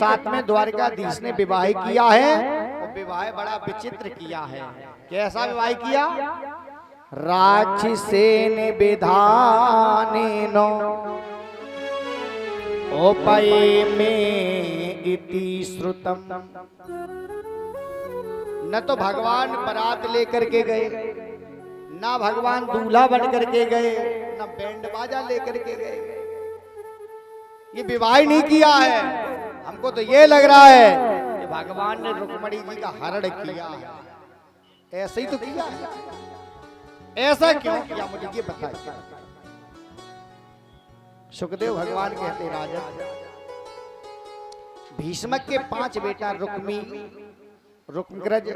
साथ में द्वारकाधीश ने विवाह किया है। वो विवाह बड़ा विचित्र किया है। कैसा विवाह किया? राक्षसेन विधानेनो उपये में इति श्रुतम। न तो भगवान बारात लेकर के गए, ना भगवान दूल्हा बन करके गए, ना बैंड बाजा लेकर के गए। ये विवाह नहीं किया है। हमको तो ये लग रहा है कि भगवान ने रुक्मिणी जी का हरण किया है। ऐसे ही तो किया है। ऐसा क्यों किया मुझे ये बताइए। सुखदेव भगवान कहते राजन, भीष्मक के 5 बेटा रुक्मी, रुक्मग्रज,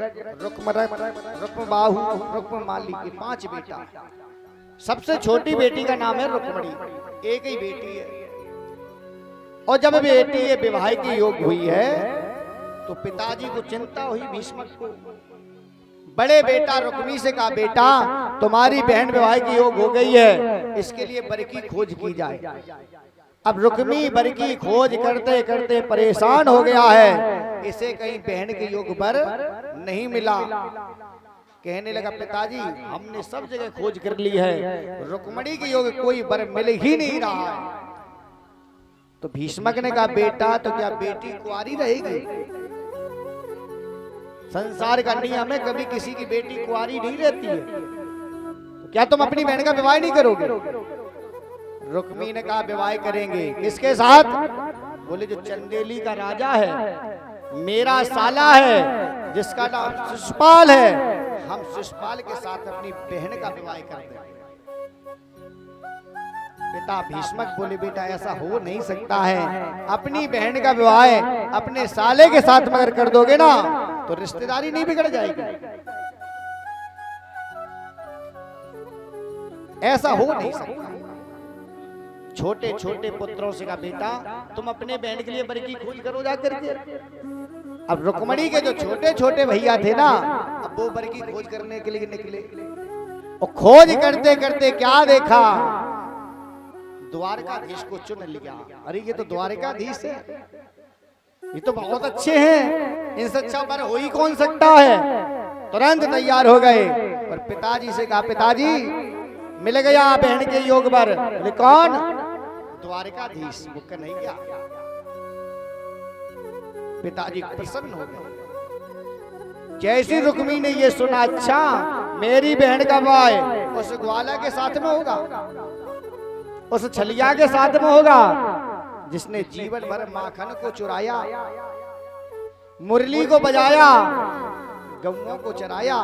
रुक्मरथ, रुक्मबाहु, रुक्ममाली के 5 बेटा। सबसे छोटी बेटी का नाम है रुक्मिणी। एक ही बेटी है। और जब बेटी ये विवाह की योग हुई है तो पिताजी को चिंता हुई भीष्मक को। बड़े बेटा रुक्मी से कहा, बेटा तुम्हारी बहन विवाह की योग हो गई है, इसके लिए वर की खोज की जाए। अब रुक्मी वर की खोज करते करते परेशान हो गया है। इसे कहीं बहन के योग पर नहीं मिला। कहने लगा, पिताजी हमने सब जगह खोज कर ली है, रुक्मिणी के योग कोई वर मिल ही नहीं रहा है। तो भीष्मक ने कहा, बेटा तो क्या बेटी कुंवारी रहेगी? संसार का नियम है, कभी किसी की बेटी कुंवारी नहीं रहती है। तो क्या तुम अपनी बहन का विवाह नहीं करोगे? रुक्मी ने कहा, विवाह करेंगे। किसके साथ? बोले, जो चंदेली का राजा है, मेरा साला है, जिसका नाम शिशुपाल है, हम शिशुपाल के साथ अपनी बहन का विवाह कर देंगे। पिता भीष्मक बोले, बेटा ऐसा हो नहीं सकता है। अपनी बहन का विवाह अपने साले के साथ मगर कर दोगे ना तो रिश्तेदारी नहीं बिगड़ जाएगी। ऐसा हो नहीं सकता। छोटे छोटे पुत्रों से कहा, बेटा तुम अपने बहन के लिए वर की खोज करो जाकर के। अब रुक्मिणी के जो छोटे छोटे भैया थे ना, अब वो वर की खोज करने के लिए निकले। और खोज करते करते क्या देखा? द्वारकाधीश को चुन लिया। अरे ये तो द्वारकाधीश है, ये तो बहुत अच्छे हैं, इनसे अच्छा वर हो ही कौन सकता है। तुरंत तैयार हो गए। और पिताजी से कहा, पिताजी मिल गया बहन के योग वर। बोले, कौन? द्वारकाधीश। वो कन्हैया। पिताजी प्रसन्न हो गए। जैसी रुक्मी ने ये सुना, अच्छा मेरी बहन का विवाह उस ग्वाला के साथ में होगा, उस छलिया के साथ में होगा, जिसने जीवन भर माखन को चुराया, मुरली को बजाया, गौओं को चराया,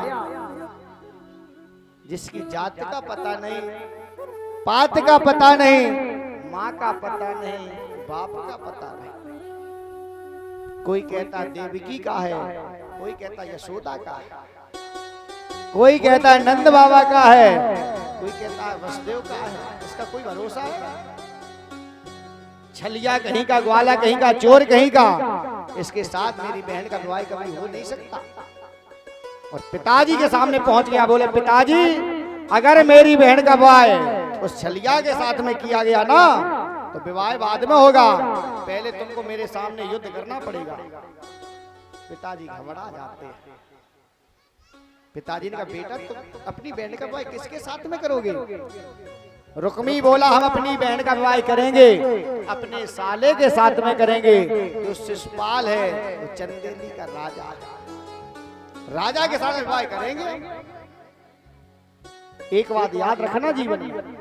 जिसकी जात का पता नहीं, पात का पता नहीं, माँ का पता नहीं, बाप का पता नहीं। कोई कहता देवकी का है, कोई कहता यशोदा का है, कोई कहता है नंद बाबा का है, कोई कहता है वसुदेव का है। इसका कोई भरोसा है? छलिया कहीं का, ग्वाला कहीं का, चोर कहीं का, इसके साथ मेरी बहन का विवाह कभी हो नहीं सकता। और पिताजी के सामने पहुंच गया। बोले, पिताजी अगर मेरी बहन का विवाह उस छलिया के साथ में किया गया ना तो विवाह बाद में होगा, पहले तुमको मेरे सामने युद्ध करना पड़ेगा। पिताजी घबरा जाते हैं। पिताजी ने कहा, बेटा तुम अपनी बहन का विवाह किसके साथ में करोगे? रुक्मी बोला, हम अपनी बहन का विवाह करेंगे अपने साले के साथ में करेंगे, जो शिशुपाल है, वो चंदेली का राजा है, राजा के साथ विवाह करेंगे। एक बात याद रखना जीवन में,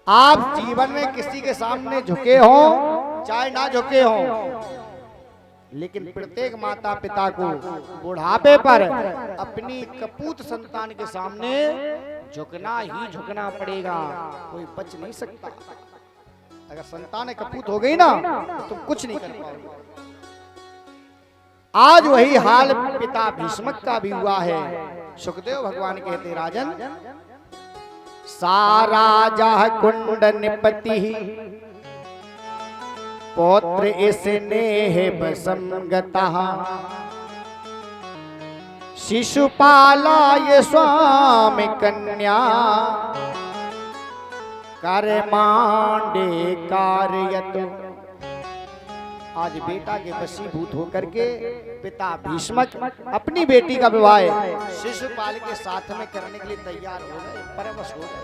आप जीवन में किसी के सामने झुके हो चाहे ना झुके हो, लेकिन प्रत्येक माता पिता को बुढ़ापे पर अपनी कपूत संतान के सामने झुकना ही झुकना पड़ेगा। कोई बच नहीं सकता। अगर संतान कपूत हो गई ना तो तुम कुछ नहीं कर पाओगे। आज वही हाल पिता भीष्मक का भी हुआ है। सुखदेव भगवान कहते, राजन सारा जह कुंड निपति पौत्र स्नेह बसंगता शिशुपाला ये स्वामी कन्या कर मांडे कार्यत आज बेटा के वशीभूत होकर के पिता भीष्मक अपनी बेटी का विवाह शिशुपाल के साथ में करने के लिए तैयार हो गए, परवश हो गए।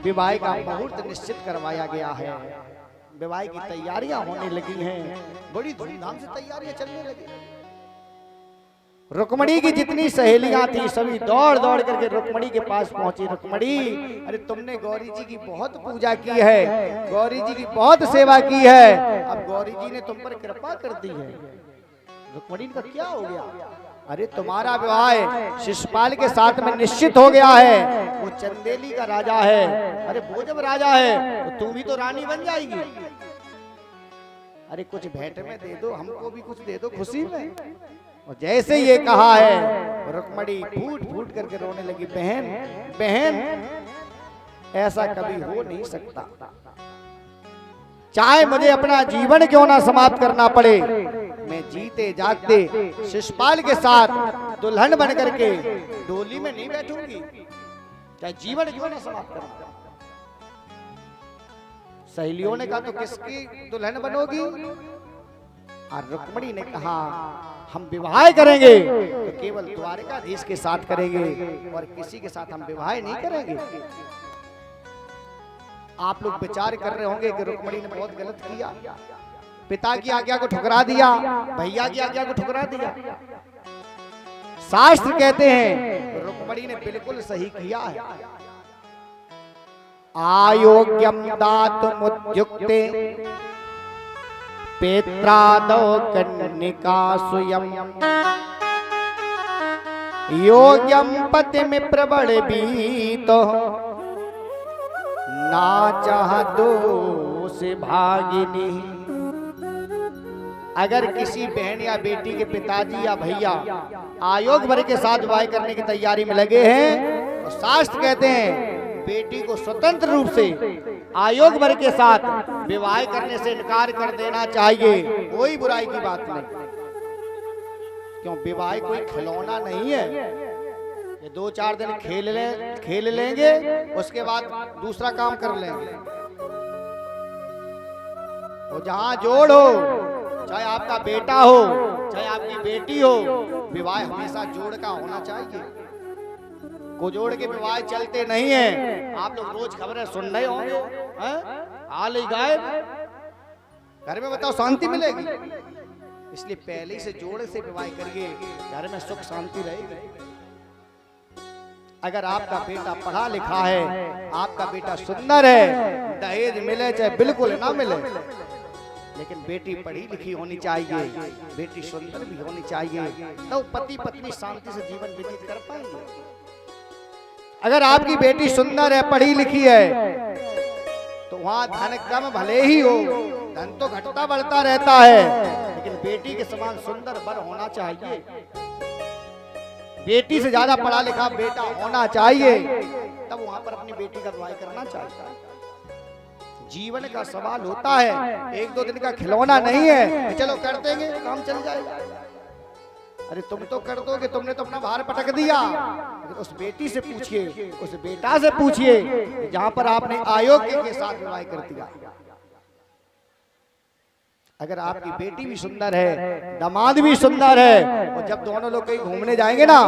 विवाह का मुहूर्त निश्चित करवाया गया है, विवाह की तैयारियां होने लगी हैं, बड़ी धूमधाम से तैयारियां चलने लगी। रुक्मणी की जितनी सहेलियां थी सभी दौड़ दौड़ करके रुक्मणी के पास पहुंची। रुक्मणी, अरे तुमने गौरी जी की बहुत पूजा की है, गौरी जी की बहुत सेवा की है, अब गौरी जी ने तुम पर कृपा कर दी है। रुक्मणी का क्या हो गया? अरे तुम्हारा विवाह शिशुपाल के साथ में निश्चित हो गया है, वो चंदेली का राजा है। अरे वो जब राजा है तो तुम भी तो रानी बन जाएगी। अरे कुछ भेंट में दे दो, हमको भी कुछ दे दो खुशी में। और जैसे ये कहा है रुक्मणी फूट फूट करके रोने लगी। बहन बहन, ऐसा कभी हो नहीं सकता, चाहे मुझे अपना जीवन क्यों ना समाप्त करना पड़े, मैं जीते जागते शिशुपाल के साथ दुल्हन बन करके डोली में नहीं बैठूंगी, चाहे जीवन क्यों ना समाप्त करना। सहेलियों ने कहा तो किसकी दुल्हन बनोगी? और रुक्मणी ने कहा हम विवाह करेंगे तो केवल द्वारकाधीश के साथ करेंगे और किसी के साथ हम विवाह नहीं करेंगे। आप लोग विचार कर रहे होंगे कि रुक्मणी ने बहुत गलत किया, पिता की आज्ञा को ठुकरा दिया, भैया की आज्ञा को ठुकरा दिया। शास्त्र कहते हैं रुक्मणी ने बिल्कुल सही किया है। आयोग्यम दातुमुद्युक्ते पेत्रादौ कन्निका सुयम योग्यम पतिमि प्रबलबीतो ना चाहतो से भागिनी। अगर किसी बहन या बेटी के पिताजी या भैया आयोग भर के साथ विवाह करने की तैयारी में लगे हैं तो शास्त्र कहते हैं बेटी को स्वतंत्र रूप से आयोग भर के साथ विवाह करने से इनकार कर देना चाहिए, कोई बुराई की बात नहीं। क्यों, विवाह कोई खिलौना नहीं है, ये 2-4 दिन खेल लेंगे उसके बाद दूसरा काम कर लेंगे। तो जहां जोड़ हो, चाहे आपका बेटा हो चाहे आपकी बेटी हो, विवाह हमेशा जोड़ का होना चाहिए। को जोड़ के विवाह चलते नहीं है। आप लोग रोज खबरें सुन रहे होंगे, हाल ही गायब, घर में बताओ शांति मिलेगी? इसलिए पहले से जोड़ से विवाह करिए, घर में सुख शांति रहेगी। अगर आपका बेटा पढ़ा लिखा है, आपका बेटा सुंदर है, दहेज मिले चाहे बिल्कुल ना मिले, लेकिन बेटी पढ़ी लिखी होनी चाहिए, बेटी सुंदर भी होनी चाहिए, तो पति पत्नी शांति से जीवन व्यतीत कर पाएंगे। अगर आपकी बेटी सुंदर है, पढ़ी लिखी है, तो वहां धन कम भले ही हो, धन तो घटता बढ़ता रहता है, लेकिन बेटी के समान सुंदर वर होना चाहिए। बेटी से ज्यादा पढ़ा लिखा बेटा होना चाहिए, तब वहां पर अपनी बेटी का विवाह करना चाहिए। जीवन का सवाल होता है, 1-2 दिन का खिलौना नहीं है, चलो कर देंगे काम चल जाएगा। अरे तुम तो कर दोगे, तुमने तो अपना भार पटक दिया। उस बेटी से पूछिए, उस बेटा से पूछिए जहां पर आपने अयोग्य के साथ विवाह कर दिया। अगर आपकी बेटी भी सुंदर है, दामाद भी सुंदर है, और जब दोनों लोग कहीं घूमने जाएंगे ना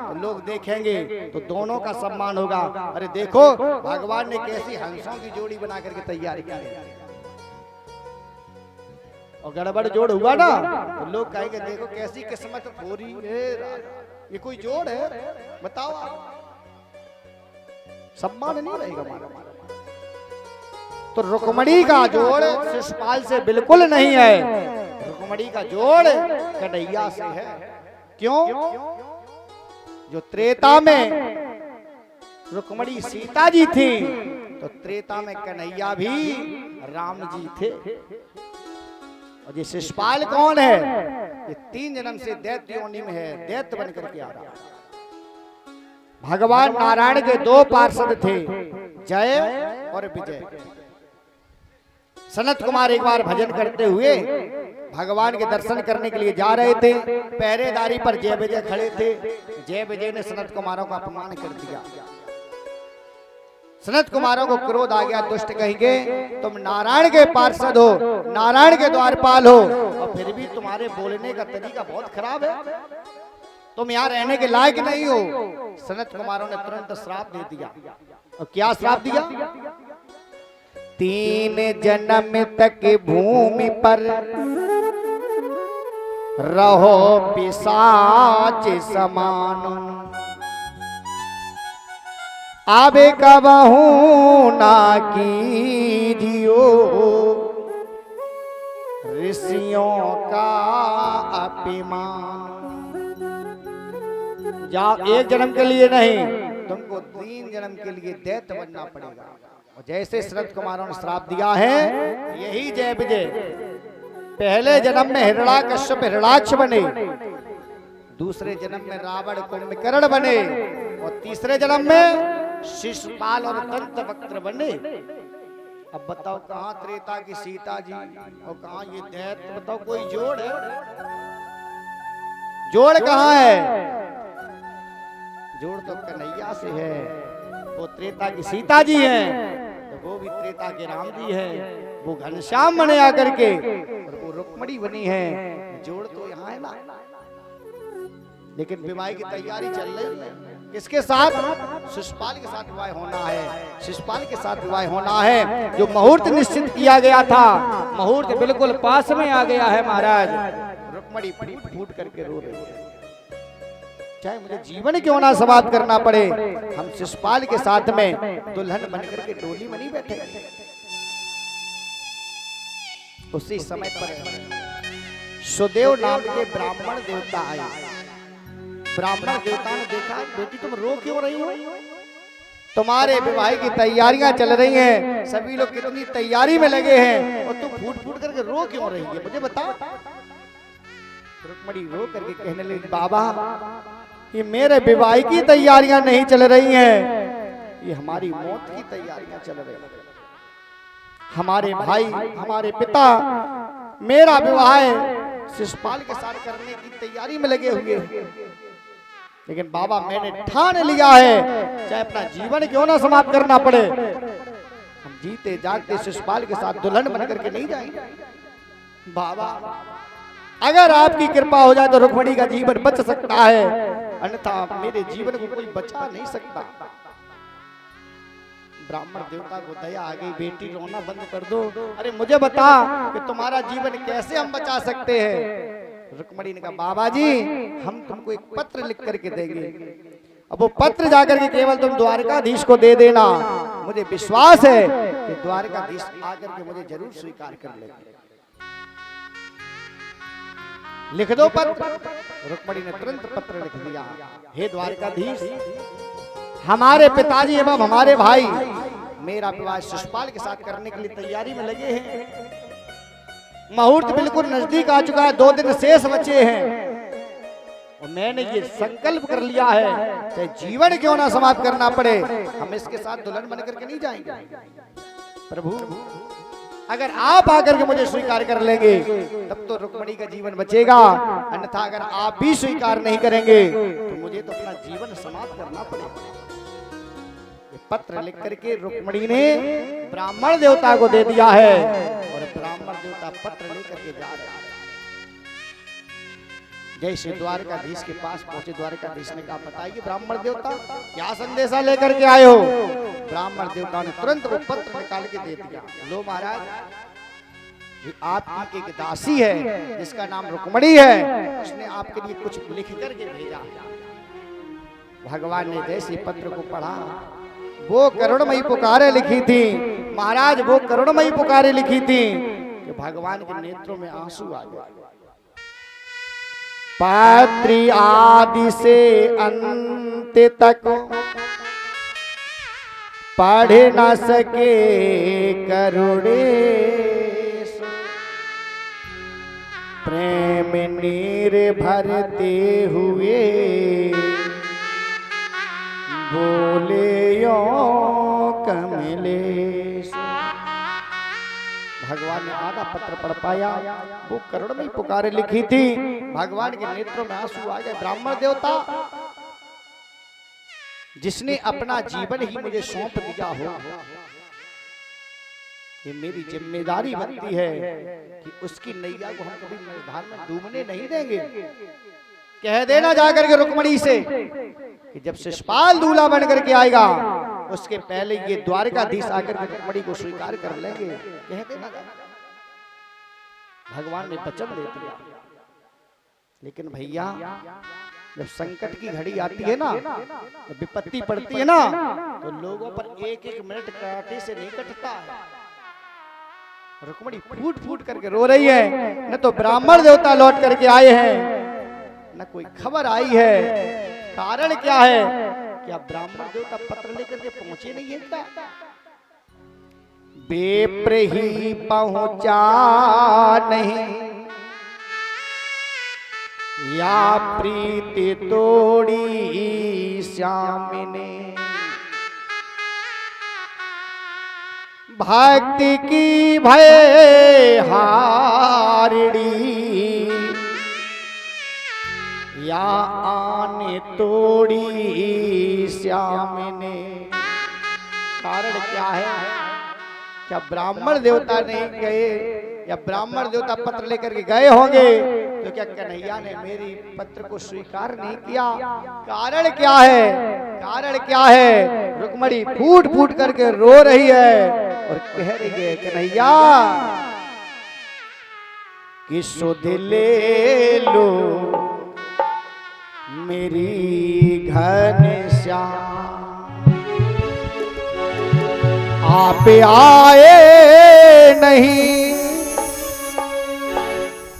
तो लोग देखेंगे तो दोनों का सम्मान होगा। अरे देखो भगवान ने कैसी हंसों की जोड़ी बना करके तैयार की है, और गड़बड़ जोड़ हुआ ना तो लोग कहेंगे देखो कैसी किस्मत पूरी है, ये कोई जोड़ है बताओ, सम्मान नहीं रहेगा हमारा। तो रुक्मणी का जोड़ शिशुपाल से बिल्कुल नहीं है, रुक्मणी का जोड़ कन्हैया से है। क्यों? जो त्रेता में रुक्मणी सीता जी थी, तो त्रेता में कन्हैया भी राम जी थे। और ये शिशुपाल कौन है? ये 3 जन्म से दैत्य योनि में है, दैत्य बन करके आ रहा। भगवान नारायण के 2 पार्षद थे, जय और विजय। सनत कुमार एक बार भजन करते हुए भगवान के दर्शन करने के लिए जा रहे थे, पहरेदारी पर जय विजय खड़े थे। जय विजय ने सनत कुमारों का अपमान कर दिया। सनत कुमारों को क्रोध आ गया, दुष्ट कहेंगे तुम नारायण के पार्षद हो, नारायण के द्वारपाल हो, और फिर भी तुम्हारे बोलने का तरीका बहुत खराब है, तुम यहाँ रहने के लायक नहीं हो। सनत कुमारों ने तुरंत श्राप दे दिया। और क्या श्राप दिया? 3 जन्म तक भूमि पर रहो पिशाच समान, आबे कबहू ना कीजियो ऋषियों का अपमान। जाओ, एक जन्म के लिए नहीं, तुमको 3 जन्म के लिए दैत्य बनना पड़ेगा। और जैसे सनत कुमारों ने श्राप दिया है, यही जय विजय पहले जन्म में हिरण्याकश्यप हिरणाक्ष बने, दूसरे जन्म में रावण कुंभकर्ण बने, और तीसरे जन्म में शिशुपाल और दंतवक्त्र बने। अब बताओ कहाँ त्रेता की सीता जी और कहाँ ये दैत्य? बताओ कोई जोड़ है? जोड़ कहाँ है? जोड़ तो कन्हैया से है। वो त्रेता की सीता जी हैं, तो वो भी त्रेता के राम जी हैं। वो घनश्याम बने आकर के, और वो रुक्मणी बनी है। जोड़ तो यहाँ है ना। लेकिन विवाह की तैयारी चल रही है। किसके साथ? शिशुपाल के साथ विवाह होना है। शिशुपाल के साथ विवाह होना है। जो मुहूर्त निश्चित किया गया था, मुहूर्त बिल्कुल पास में आ गया है महाराज। रुक्मणी फूट फूट करके रो रही है, चाहे मुझे जीवन क्यों ना समाप्त करना पड़े, हम शिशुपाल के साथ में दुल्हन बनकर के डोली में नहीं बैठे। उसी समय पर सुदेव नाम के ब्राह्मण देवता आए। ब्राह्मण देवता ने देखा, बेटी तुम रो क्यों रही हो? तुम्हारे विवाह की तैयारियां चल रही हैं, सभी लोग कितनी तैयारी में लगे हैं, और तुम फूट फूट करके रो क्यों रही है, मुझे बताओ। रुक्मणी रो करके कहने लगी, बाबा ये मेरे विवाह की तैयारियां नहीं चल रही हैं, ये हमारी मौत की तैयारियां चल रही हैं। हमारे भाई, हमारे पिता मेरा विवाह शिशुपाल के साथ करने की तैयारी में लगे हुए हैं, लेकिन बाबा मैंने ठान लिया है, चाहे अपना जीवन क्यों ना समाप्त करना पड़े, हम जीते जागते शिशुपाल के साथ दुल्हन बनकर के नहीं जाएंगे। बाबा अगर आपकी कृपा हो जाए तो रुक्मणी का जीवन बच सकता है, अन्यथा मेरे जीवन को कोई बचा नहीं सकता। ब्राह्मण देवता को दया आ गई, बेटी रोना बंद कर दो, अरे मुझे बता कि तुम्हारा जीवन कैसे हम बचा सकते हैं। रुक्मणी ने कहा, बाबा जी हम तुमको एक पत्र लिख करके देंगे, अब वो पत्र जाकर के केवल तुम द्वारकाधीश को दे देना, मुझे विश्वास है कि द्वारकाधीश आकर के मुझे जरूर स्वीकार कर लेंगे। लिख दो पत्र। रुक्मणी ने तुरंत पत्र लिख दिया, हे द्वारकाधीश, हमारे पिताजी एवं हमारे भाई मेरा विवाह शिशुपाल के साथ करने के लिए तैयारी में लगे हैं। मुहूर्त बिल्कुल नजदीक आ चुका है, 2 दिन शेष बचे हैं, और मैंने ये संकल्प कर लिया है, चाहे जीवन क्यों ना समाप्त करना पड़े, हम इसके साथ दुल्हन बन करके नहीं जाएंगे। प्रभु अगर आप आकर के मुझे स्वीकार कर लेंगे तब तो रुक्मणी का जीवन बचेगा, अन्यथा अगर आप भी स्वीकार नहीं करेंगे तो मुझे तो अपना जीवन समाप्त करना पड़ेगा। पत्र लिख करके रुक्मणी ने ब्राह्मण देवता को दे दिया है, और ब्राह्मण देवता पत्र लेकर के जा रहे हैं। जैसे द्वारकाधीश के पास पहुंचे, द्वारकाधीश ने कहा, बताइए ब्राह्मण देवता क्या संदेशा लेकर के आए हो। ब्राह्मण देवता ने तुरंत वो पत्र निकाल के दे दिया, लो महाराज, ये आपकी एक दासी है जिसका नाम रुक्मणी है, उसने आपके लिए कुछ लिख करके भेजा। भगवान ने जैसे पत्र को पढ़ा, वो करुणमयी पुकारे लिखी थी महाराज, वो करुणमयी पुकारे लिखी थी कि भगवान के नेत्रों में आंसू आ गए। पात्री आदि से अंत तक पढ़ न सके करुणेश, प्रेम नीर भरते हुए बोले यो कमलेश। भगवान ने आधा पत्र पढ़ पाया, वो करुणमयी पुकारे लिखी थी, भगवान के नेत्रों में आंसू आ गए। ब्राह्मण देवता जिसने अपना जीवन ही मुझे सौंप दिया हो, ये मेरी जिम्मेदारी बनती है कि उसकी नैया को हम कभी मझधार में डूबने नहीं देंगे। कह देना जाकर के रुक्मणी से कि जब शिषपाल दूल्हा बन करके आएगा उसके पहले ये द्वारकाधीश आकर के रुक्मणी को स्वीकार कर लेंगे। कह देना, भगवान ने वचन दे दिया। लेकिन भैया जब संकट की घड़ी आती है ना, जब विपत्ति पड़ती है ना, तो लोगों पर एक एक मिनट काटे से नहीं कटता है। रुक्मणी फूट फूट करके रो रही है। न तो ब्राह्मण देवता लौट करके आए हैं, न कोई खबर आई है। कारण क्या है? क्या ब्राह्मण देवता पत्र लेकर के पहुंचे नहीं है क्या? बेप्र ही पहुंचा नहीं, या प्रीति तोड़ी श्याम ने। भक्ति की भय हारिणी, या आने तोड़ी श्याम ने। कारण क्या है? क्या ब्राह्मण देवता नहीं गए, या ब्राह्मण देवता पत्र लेकर के गए होंगे तो क्या कन्हैया ने मेरी पत्र को स्वीकार नहीं किया? कारण क्या है? कारण क्या है? रुक्मणी फूट फूट करके रो रही है और कह रही है, कन्हैया कि सुध ले लो मेरी घनश्याम, आप आए नहीं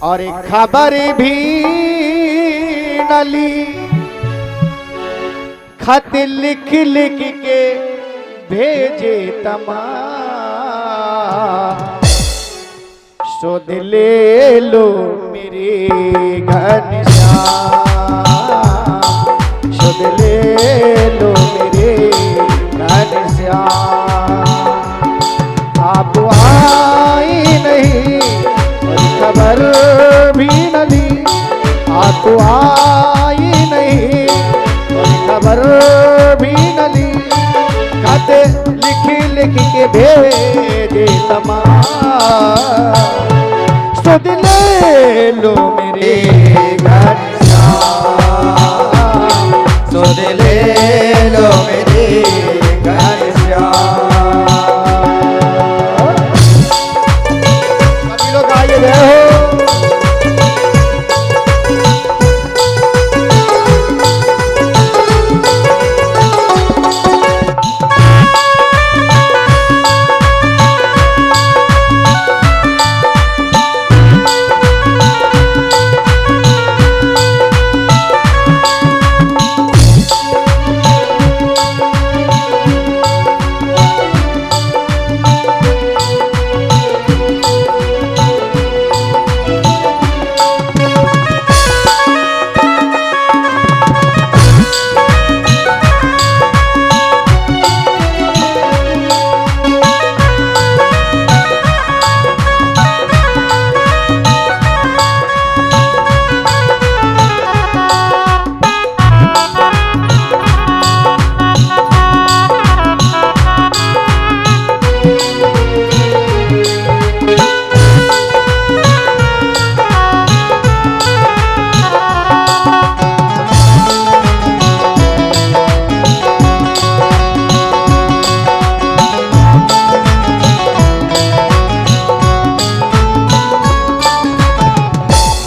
और खबर भी न ली। खत लिख लिख के भेजे तमाम, सुध ले लो मेरे घनश्याम, सुध ले लो मेरे घनश्याम। आप आई नहीं और खबर भी न ली, आप आई नहीं और खबर भी न ली। खत लिख लिख के भेजे तमाम, सुध ले लो मेरे घनश्याम, सुध ले लो मेरे घनश्याम। सभी लोग आगे गए हो।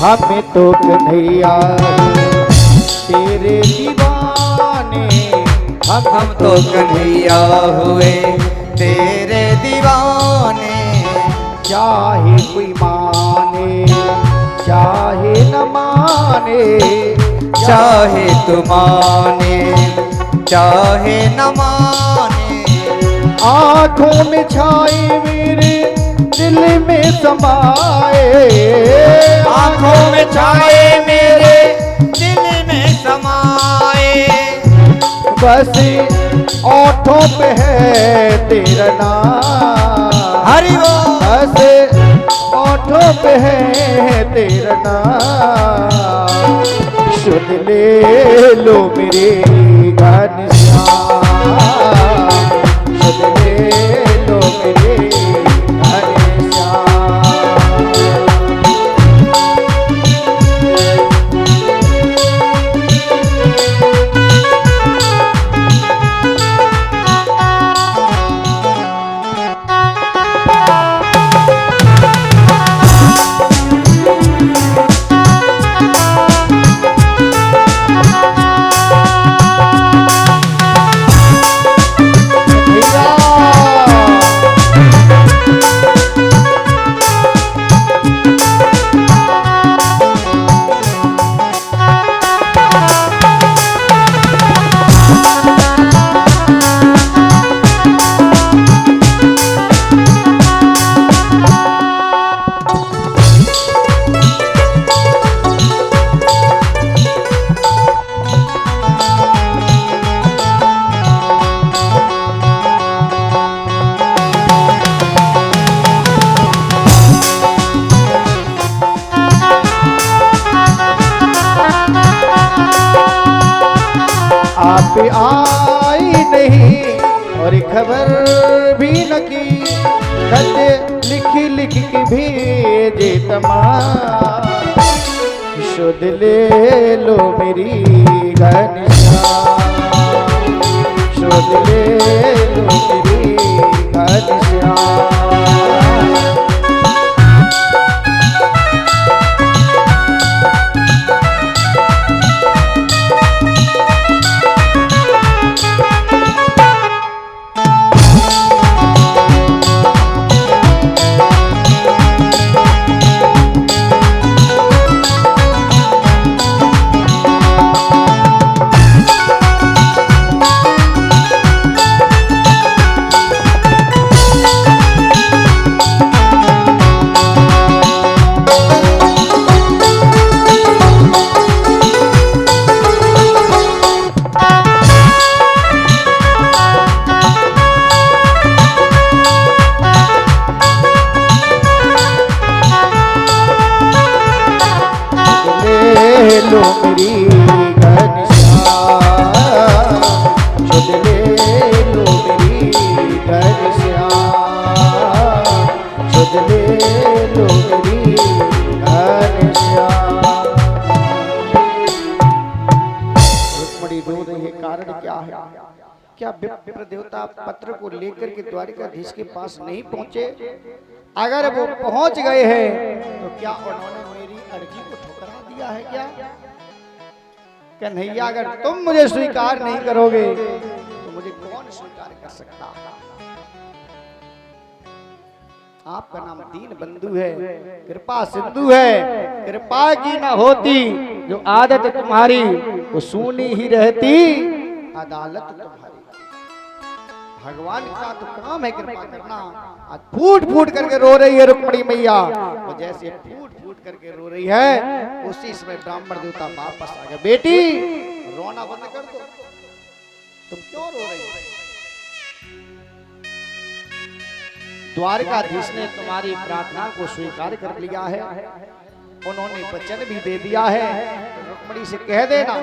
हमें तो कन्हैया तेरे दीवाने, हम तो कन्हैया हुए तेरे दीवाने। चाहे कोई माने चाहे न माने, चाहे तू माने चाहे न माने। आँखों में छाए मेरे दिल में समाए, आँखों में छाए मेरे दिल में समाए। बस ओठों पे है तेरा नाम, हरि बोल। बस ओठों पे है तेरा नाम, सुध ले लो मेरे घनश्याम, सुध ले लो मेरे घनश्याम। आप आई नहीं और खबर भी न की, खत लिखी लिख के भेजे तमाम। सुध ले लो मेरी घनश्याम, सुध ले लो मेरी घनश्याम। लो मेरी घनश्याम, सुध ले लो मेरी घनश्याम, सुध ले लो मेरी घनश्याम। रुक्मिणी रो रही है, कारण क्या है? क्या विप्र देवता पत्र को लेकर के द्वारिकाधीश के पास नहीं पहुंचे? अगर वो पहुंच गए हैं तो क्या उन्होंने मेरी अर्जी को ठुकरा दिया है क्या? कन्हैया, अगर तुम मुझे स्वीकार नहीं करोगे तो मुझे कौन स्वीकार कर सकता? आपका नाम दीन बंधु है, कृपा सिंधु है। कृपा की ना होती जो आदत तुम्हारी, वो सुनी ही रहती अदालत तुम्हारी। भगवान का तो काम है कृपा करना। आज फूट फूट करके रो रही है रुक्मिणी मैया, और जैसे फूट फूट करके रो रही है उसी समय ब्राह्मण देवता वापस आ गए। बेटी, रोना बंद कर दो, तुम क्यों रो रही हो? द्वारकाधीश ने तुम्हारी प्रार्थना को स्वीकार कर लिया है, उन्होंने वचन भी दे दिया है। रुक्मिणी से कह देना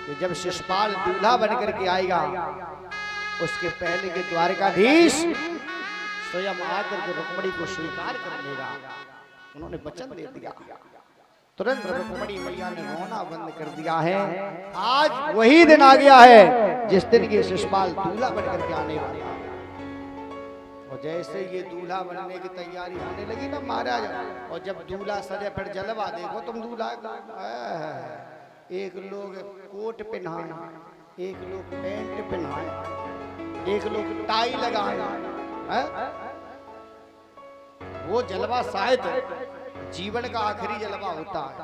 कि जब शिशुपाल दूल्हा बन करके आएगा उसके पहले के द्वारकाधीश स्वयं आकर के रुक्मिणी को स्वीकार कर लेगा। उन्होंने वचन दे दिया। तुरंत रुक्मिणी मैया ने रोना बंद कर दिया है। आज वही दिन आ गया है जिस दिन ये शिशुपाल दूल्हा बन करके आने वाला। और जैसे ये दूल्हा बनने की तैयारी होने लगी ना महाराज, और जब दूल्हा सजे फिर जलवा देखो तुम दूल्हा का, एक लोग कोट पहनाए, एक लोग पैंट पहनाए, एक लोग टाई लगाए। वो जलवा शायद जीवन का आखिरी जलवा होता है,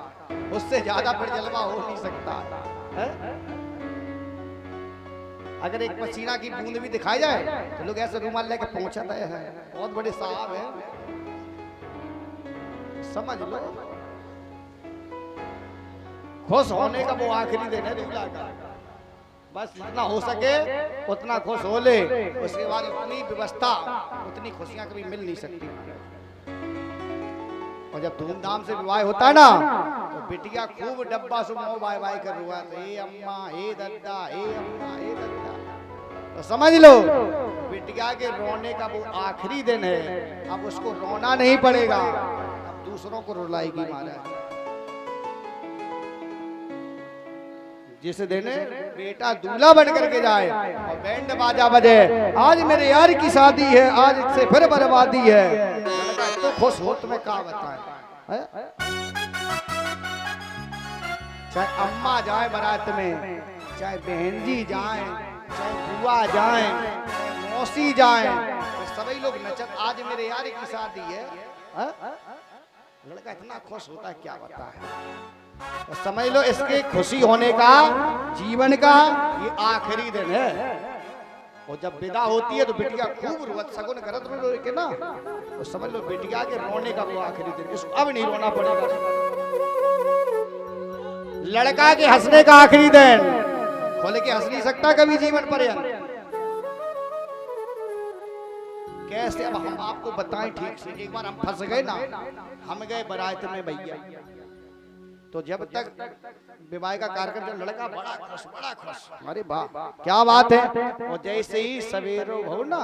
उससे ज्यादा फिर जलवा हो नहीं सकता है? अगर एक पसीना की बूंद भी दिखाई जाए तो लोग ऐसे रुमाल लेके पहुंचाते हैं, बहुत बड़े साहब हैं, समझ लो। खुश होने का वो आखिरी दिन है दूल्हा का। बस जितना हो सके उतना खुश हो ले, उसके बाद उतनी व्यवस्था, उतनी खुशियां कभी मिल नहीं सकती। और जब धूमधाम से विवाह होता है ना तो बिटिया खूब डब्बा से मोह बाय बाय कर रहा है, ए अम्मा ए दद्दा ए अम्मा ए दद्दा। तो समझ लो बिटिया के रोने का वो आखिरी दिन है, अब उसको रोना नहीं पड़ेगा, अब दूसरों को रुलाएगी महाराज। जिस दिन बेटा दूल्हा बन करके जाए और बैंड बाजा बजे, आज मेरे यार की शादी है, आज इससे फिर बर्बादी है, तो खुश हो तुम्हें क्या बताएं। चाहे अम्मा जाए बारात में, चाहे बहन जी जाए, चाहे बुआ जाए, चाहे मौसी जाए, तो सभी लोग नचत, आज मेरे यार की शादी है, लड़का इतना खुश होता है क्या बताएं। तो समझ लो इसके खुशी होने का, जीवन का ये आखिरी दिन है। और जब विदा होती है तो बिटिया खूब रोवत सगुन करत रो के ना, तो समझ लो बिटिया के रोने का वो आखिरी दिन, इसको अब नहीं रोना पड़ेगा। लड़का के हंसने का आखिरी दिन, खोल के हंस नहीं सकता कभी जीवन पर्यंत। कैसे अब हम आपको बताएं ठीक से। एक बार हम फंस गए ना, हम गए बारात में भैया, तो जब तक विवाह का कार्यक्रम चल, लड़का बड़ा खुश, अरे वाह क्या बात है। और जैसे ही सवेरो हो ना,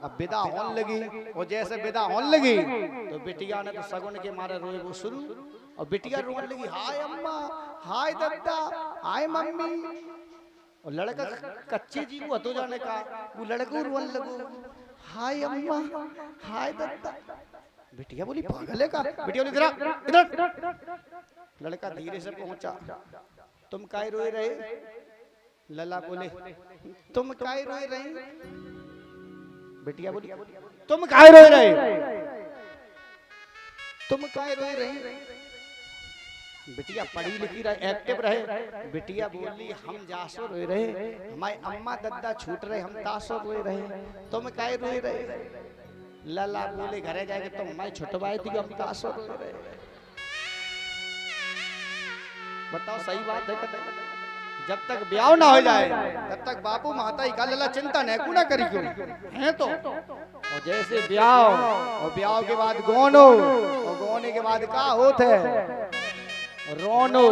अब विदा होने लगी, और जैसे विदा होने लगी तो बिटिया ने तो सगुन के मारे रोए वो शुरू, और बिटिया रोने लगी, हाय अम्मा, हाय दद्दा, हाय मम्मी। और लड़का कच्चे जी को हतो जाने का, वो लड़को रोने लगो, हाय अम्मा, हाय दद्दा। बिटिया बोली पागल है का? बिटिया बोली इधर इधर। लड़का धीरे से पहुंचा, तुम काहे रोए रहे? लला बोले तुम काहे रोए रहे? बिटिया बोली तुम काहे रोए रहे? तुम काहे रोए रहे? बिटिया पढ़ी लिखी रहे, एक्टिव रहे। बिटिया बोली हम जासो रोए रहे, हमारे अम्मा दद्दा छूट रहे, हम तासो रोए रहे, तुम काहे रोए रहे? लला बोले घरे जाके तुम हमारी छुटवाई थी, हम तासो रोए रहे। बताओ सही बात है? जब तक ब्याह ना हो जाए तब तक बापू माता ही का लला चिंता न करी क्यों है। तो और जैसे ब्याह, और ब्याह के बाद गोनो, और गोने के बाद का होते रोनो,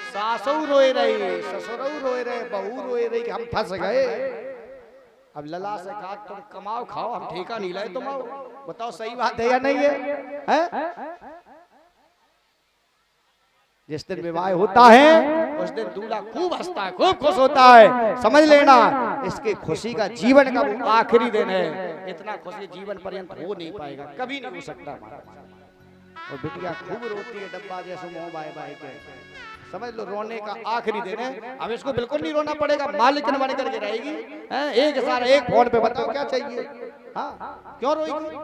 सासू रोए रही, ससुरऊ रोए रहे, बहू रोए रही कि हम फंस गए। अब लला से कहा तुम कमाओ खाओ, हम ठेका नहीं लाए तुम आओ। बताओ सही बात है या नहीं है? जिस दिन विवाह होता है उस दिन दूल्हा खूब हंसता है, खूब खुश होता है। समझ लेना इसके खुशी का जीवन का वो आखिरी दिन है। इतना खुशी जीवन पर्यंत हो नहीं पाएगा, कभी नहीं हो सकता। और बिटिया खूब रोती है डब्बा जैसे मोह बाय बाय के। समझ लो रोने का आखिरी दिन है। अब इसको बिल्कुल नहीं रोना पड़ेगा, मालिक बन करके रहेगी। एक सारा एक फोन पे बताओ क्या चाहिए, हाँ क्यों रोएगी?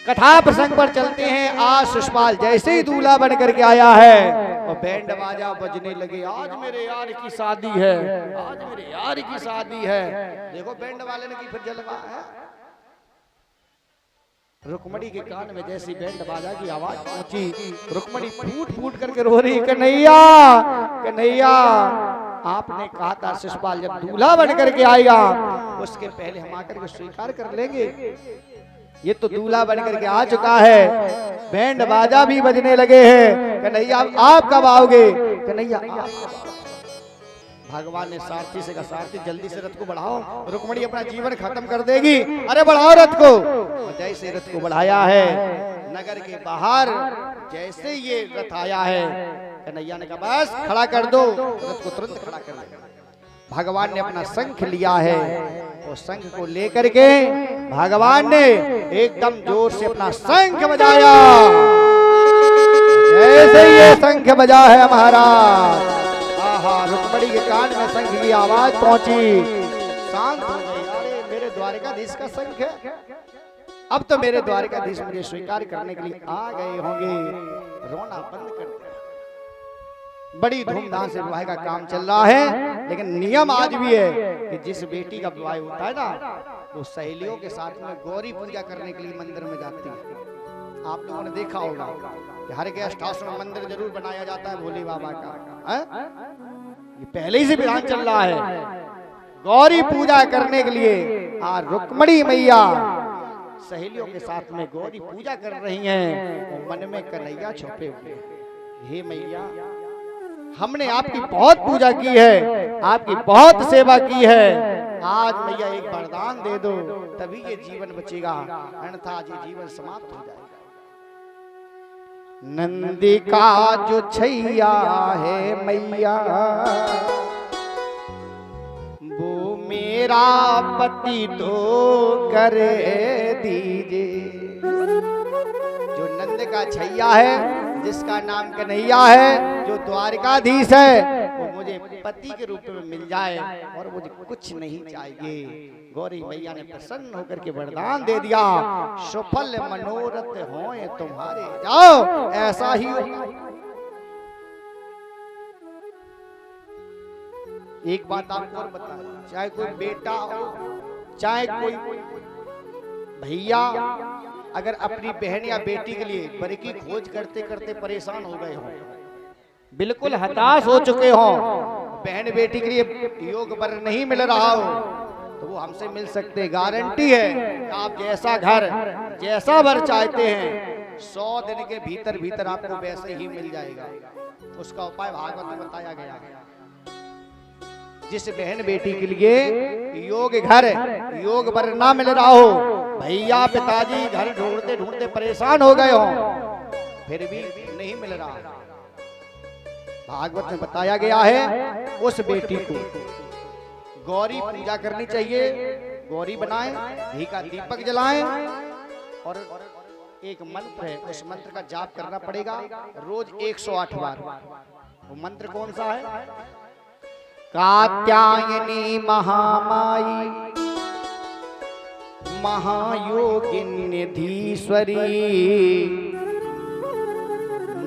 कथा प्रसंग पर चलते हैं। आज शिशुपाल जैसे ही दूल्हा बन करके आया है और बैंड बाजा बजने लगे, आज मेरे यार की शादी है, आज मेरे यार की शादी है। देखो बैंड वाले ने की फिर जलवा है। रुक्मणी के कान में जैसी बैंड बाजा की आवाज पहुंची, रुक्मणी फूट फूट करके रो रही, कन्हैया कन्हैया आपने कहा था शिशुपाल जब दूल्हा बन करके आएगा उसके पहले हम आकर के स्वीकार कर लेंगे। ये तो दूल्हा बन करके आ चुका है, बैंड बाजा भी बजने लगे हैं। कन्हैया आप कब आओगे? कन्हैया भगवान ने सारथी से कहा सारथी जल्दी से रथ को बढ़ाओ, रुक्मणी अपना जीवन खत्म कर देगी। अरे बढ़ाओ रथ को। और जैसे रथ को बढ़ाया है नगर के बाहर, जैसे ये रथ आया है कन्हैया ने कहा बस खड़ा कर दो, रथ को तुरंत खड़ा कर दो। भगवान ने अपना शंख लिया है, वो शंख को लेकर के भगवान ने एकदम जोर से अपना शंख बजाया। जैसे ये शंख बजा है महाराज, आहा रुक्मणी के कान में शंख की आवाज पहुंची, शांत हो गई। अरे मेरे द्वारिकाधीश का शंख है, अब तो मेरे द्वारिकाधीश मुझे स्वीकार करने के लिए आ गए होंगे। रोना बंद कर दिया। बड़ी धूमधाम से विवाह का काम चल रहा है, लेकिन नियम आज भी है कि जिस बेटी का विवाह होता है ना वो सहेलियों के साथ में गौरी पूजा करने के लिए मंदिर में जाती है। आप लोगों ने देखा होगा कि हर गेस्ट हाउस में मंदिर जरूर बनाया जाता है भोले बाबा का, ये पहले ही से विधान चल रहा है। गौरी पूजा करने के लिए रुक्मणी मैया सहेलियों के साथ में गौरी पूजा कर रही हैं और मन में कन्हैया छुपे हुए। हे मैया, हमने आपकी बहुत पूजा की है, आपकी बहुत सेवा की है, आज मैया एक वरदान दे दो, तभी ये जीवन बचेगा, अन्यथा आज ये जीवन समाप्त हो जाएगा। नंदी का जो छैया है मैया, वो मेरा पति तो कर दीजिए। जो नंद का छैया है, जिसका नाम कन्हैया है, जो द्वारिकाधीश है, वो मुझे पति के रूप में मिल जाए और मुझे कुछ नहीं चाहिए। गौरी मैया ने प्रसन्न होकर के वरदान दे दिया, सफल मनोरथ होए तुम्हारे, जाओ ऐसा ही होगा। एक बात आपको और बता, चाहे कोई बेटा हो, चाहे कोई भैया, अगर अपनी बहन या बेटी के लिए वर की खोज करते करते परेशान हो गए हो, बिल्कुल हताश हो चुके हो, बहन बेटी के लिए योग वर नहीं मिल रहा हो, तो वो हमसे मिल सकते। गारंटी है कि आप जैसा घर, जैसा वर चाहते हैं, 100 दिन के भीतर भीतर आपको वैसे ही मिल जाएगा। उसका उपाय भागवत में बताया गया है। जिस बहन बेटी के लिए योग घर, योग वर ना मिल रहा हो, भैया पिताजी घर ढूंढते ढूंढते परेशान हो गए हो, फिर भी नहीं मिल रहा, भागवत में बताया गया है, उस बेटी को गौरी पूजा करनी चाहिए। गौरी बनाएं, घी का दीपक जलाएं और एक मंत्र है, उस मंत्र का जाप करना पड़ेगा रोज 108 बार। वो मंत्र कौन सा है? कात्यायनी महामाई महायोगिन्यधीश्वरी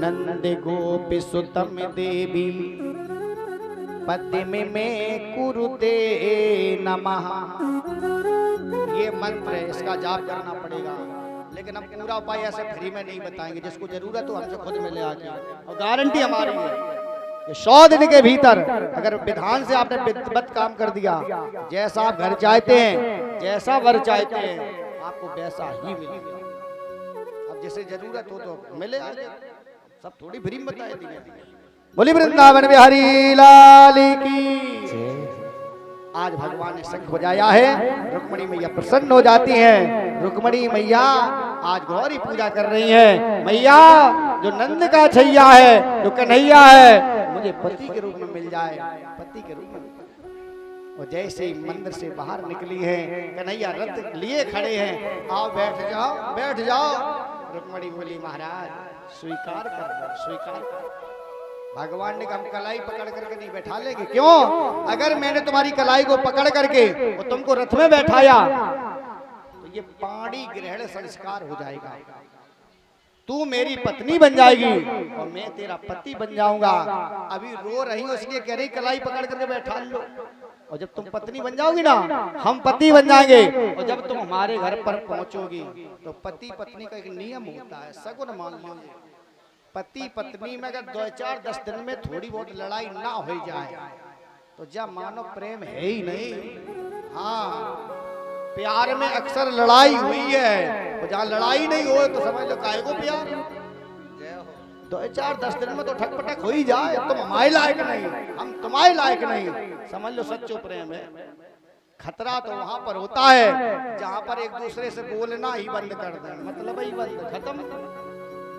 नंद गोपी सुतम देवी पद्म में कुरुते नमः। ये मंत्र है, इसका जाप करना पड़ेगा। लेकिन हम पूरा उपाय ऐसे फ्री में नहीं बताएंगे, जिसको जरूरत हो हमसे खुद मिले आके, और गारंटी हमारी है कि 100 दिन के भीतर अगर विधान से आपने विधिवत काम कर दिया, जैसा आप घर चाहते हैं, जैसा वर चाहते हैं, आपको वैसा ही मिलेगा। अब जैसे जरूरत हो तो मिले आगे, सब थोड़ी फ्री में बताए दिए। बोली वृंदावन बिहारी लाल की। आज भगवान ने शंख बजाया है, रुक्मणी मैया प्रसन्न हो जाती हैं। रुक्मणी मैया आज गौरी पूजा कर रही हैं। मैया, जो नंद का छैया है, जो कन्हैया है, मुझे पति के रूप में मिल जाए, पति के रूप में। और जैसे ही मंदिर से बाहर निकली हैं, कन्हैया रथ लिए खड़े हैं, आओ बैठ जाओ, बैठ जाओ। रुक्मणी बोली, महाराज स्वीकार कर, स्वीकार कर। भगवान ने कहा, हम कलाई पकड़ करके नहीं बैठा लेंगे। क्यों? अगर मैंने तुम्हारी कलाई को पकड़ करके और तुमको रथ में बैठाया, तो ये पाणी ग्रहण संस्कार हो जाएगा। तू मेरी पत्नी बन जाएगी और मैं तेरा पति बन जाऊंगा। अभी रो रही हो इसलिए कह रही कलाई पकड़ करके बैठा लो, और जब तुम पत्नी बन जाओगी ना, हम पति बन जाएंगे। और जब तुम हमारे घर पर पहुंचोगी, तो पति पत्नी का एक नियम होता है, सगुन मान लो। पति पत्नी में अगर 2-4-10 दिन में थोड़ी बहुत लड़ाई ना हो जाए, तो जब मानो प्रेम है ही नहीं। हाँ, प्यार में अक्सर लड़ाई हुई है, और जहाँ लड़ाई नहीं हो तो समझ लो काहे को प्यार। 2-4-10 दिन में तो ठकपटक हो ही जाए, तुम हमारे लायक नहीं, हम तुम्हारे लायक नहीं, समझ लो सच्चो प्रेम है। खतरा तो वहां पर होता है जहां पर एक दूसरे से बोलना ही बंद कर दें, मतलब ही बंद, खत्म।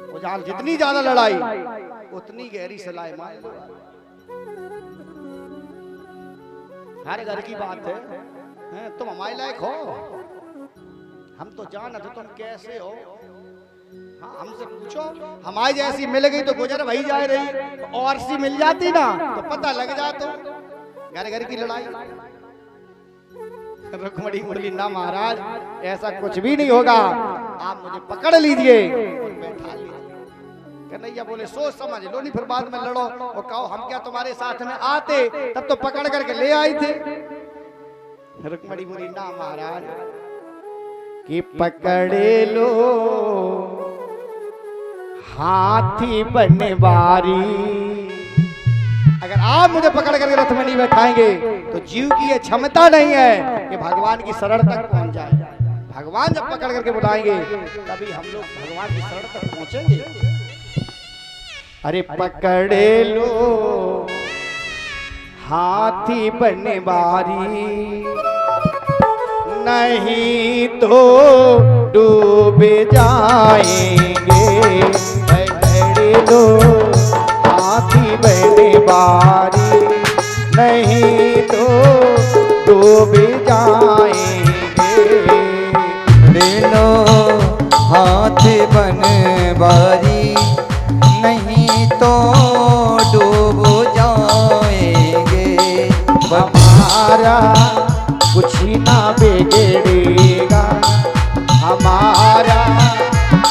और जहां जितनी ज्यादा लड़ाई, उतनी गहरी सलाह मान लो। हर घर की बात है, तुम हमारे लायक हो, हम तो जाना तो तुम कैसे हो। हाँ, हमसे पूछो, हमारी जैसी मिल गई तो गुजर भई जा रही, और सी मिल जाती ना तो पता लग जाता। घर घर की लड़ाई। रुक्मणी बोली, ना महाराज, ऐसा कुछ भी नहीं होगा, आप मुझे पकड़ लीजिए और बैठा लीजिए। कन्हैया बोले, सोच समझ लो, नहीं फिर बाद में लड़ो और कहो हम क्या तुम्हारे साथ में आते, तब तो पकड़ करके ले आई थे। रुक्मणी बोली, ना महाराज, कि पकड़े लो हाथी बनवारी। अगर आप मुझे पकड़ करके रथ में नहीं बैठाएंगे, तो जीव की ये क्षमता नहीं है कि भगवान की शरण तक पहुंच जाए। भगवान जब पकड़ करके बुलाएंगे तभी हम लोग भगवान की शरण तक पहुंचेंगे। अरे पकड़े लो हाथी बनने बारी, नहीं तो डूब जाएंगे। पकड़े लो हाथी बनने बारी, नहीं तो डूब जाएंगे। ले लो हाथ बनवारी, नहीं तो डूब जाएंगे। हमारा कुछ ना बिगड़ेगा, हमारा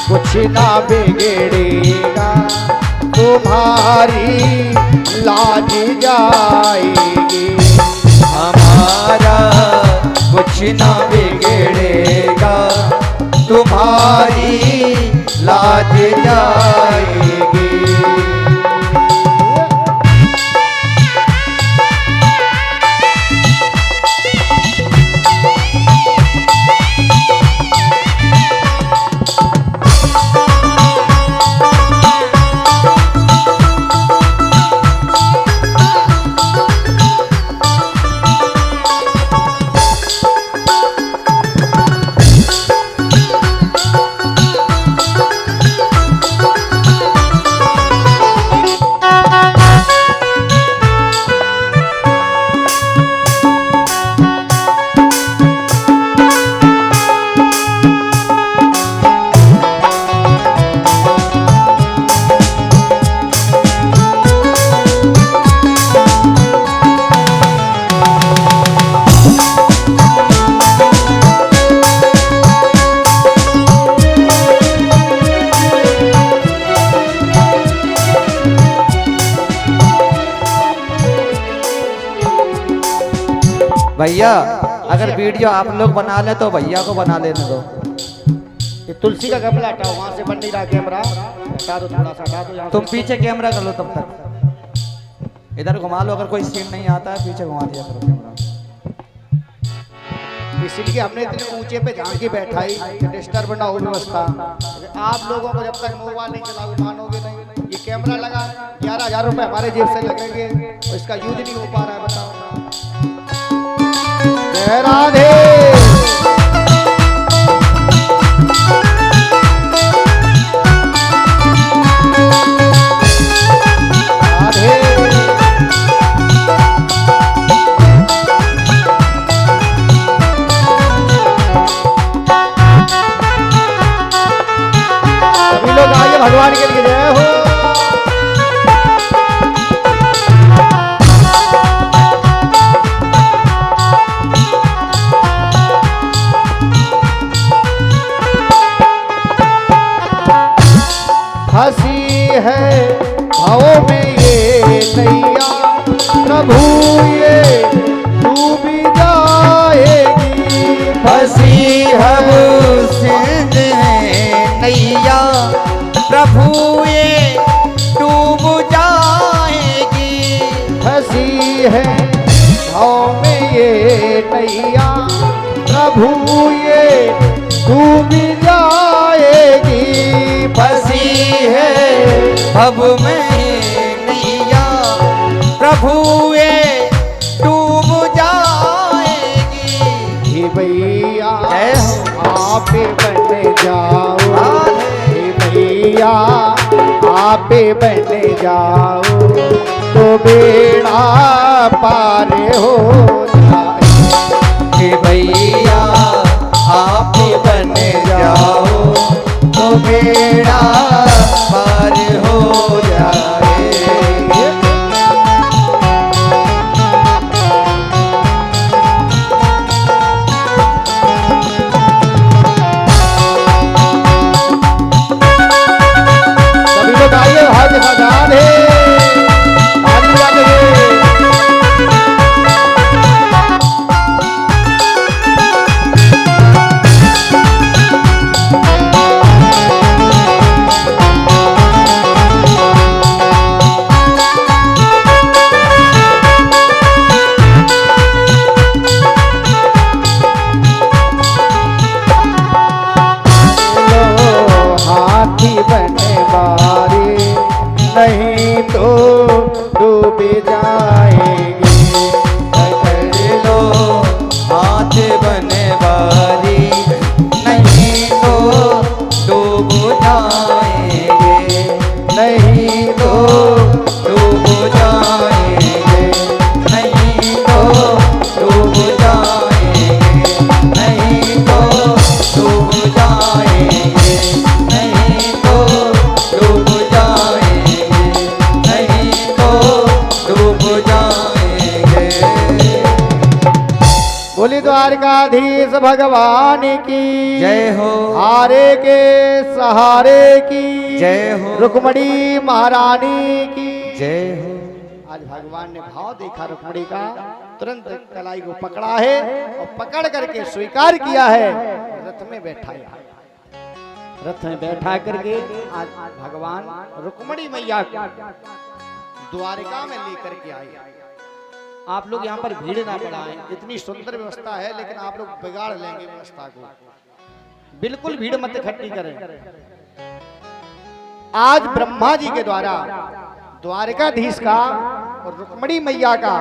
कुछ ना बिगड़ेगा, तुम्हारी लाज जाएगी। हमारा कुछ ना बिगड़ेगा, तुम्हारी लाज जाएगी। भैया अगर वीडियो आप लोग बना ले तो भैया को बना लेने दो। ये तुलसी का गमला हटाओ, वहां से बन नहीं रहा कैमरा, हटा दो, थोड़ा सा हटा दो यहाँ तुम पीछे कैमरा कर लो, तब तक इधर घुमा लो। अगर कोई सीन नहीं आता है पीछे घुमा दिया करो कैमरा। इसलिए हमने इतने ऊंचे पे झांक के बैठाई कि डिस्टर्ब ना हो व्यवस्था। आप लोगों को जब तक मोबाइल नहीं चलाओगे मानोगे नहीं। ये कैमरा लगा 11,000 रुपए हमारे जेब से लगेंगे और इसका यूज नहीं हो पा रहा है, बताओ। जय राधे। भगवान के लिए जय हो। हंसी है भाव में ये नैया, प्रभु ये डूब जाएगी। हंसी हम सिंध है नैया, प्रभु ये डूब जाएगी। हंसी है भाव में ये नैया, प्रभु ये डूब जाएगी। फंसी है भव में नैया, प्रभु ये डूब जाएगी। हे भैया आप बन जाओ, भैया आप बन जाओ तो बेड़ा पार हो जाए। कि भैया आप बन जाओ तो बेड़ा पार हो जाए। नहीं तो डूब जाएंगे। पकड़ लो हाथ बनवारी, नहीं तो डूब जाएंगे, नहीं तो डूब जाएंगे, नहीं तो डूब जाएंगे, नहीं तो डूब जाएंगे, नहीं तो डूब जाएंगे, नहीं तो डूब जाएंगे। बोली द्वारकाधीश भगवान की जय हो, हारे के सहारे की जय हो, रुक्मणी महारानी की जय हो। आज भगवान ने भाव देखा रुक्मणी का, तुरंत कलाई को पकड़ा है और पकड़ करके स्वीकार किया है, रथ में बैठाया, रथ में बैठा करके आज भगवान रुक्मणी मैया को द्वारिका में लेकर के आए। आप लोग यहाँ पर भीड़ ना बढ़ाएं, इतनी सुंदर व्यवस्था है लेकिन आप लोग बिगाड़ लेंगे व्यवस्था को, बिल्कुल भीड़ मत इकट्ठी करें। आज ब्रह्मा जी के द्वारा द्वारकाधीश का और रुक्मणी मैया का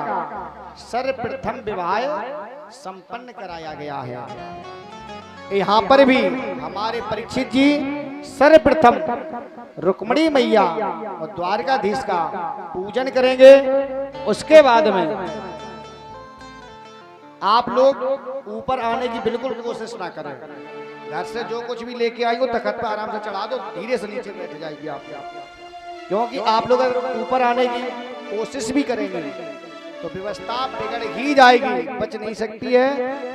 सर्वप्रथम विवाह संपन्न कराया गया है। यहाँ पर भी हमारे परीक्षित जी सर्वप्रथम रुक्मणी मैया और द्वारकाधीश का पूजन करेंगे। उसके बाद में आप लोग ऊपर आने की बिल्कुल कोशिश ना करें। घर से जो कुछ भी लेके आई हो तखत पर आराम से चढ़ा दो, धीरे से नीचे बैठ जाएगी आप, क्योंकि आप लोग अगर ऊपर आने की कोशिश भी करेंगे तो व्यवस्था बिगड़ ही जाएगी, बच नहीं सकती है।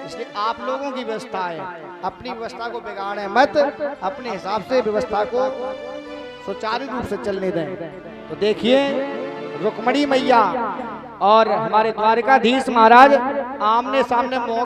इसलिए आप लोगों की व्यवस्था है, अपनी व्यवस्था को बिगाड़े मत, अपने हिसाब से व्यवस्था को सुचारू रूप से चलने दें। तो देखिए रुक्मणी मैया और हमारे द्वारकाधीश महाराज आमने सामने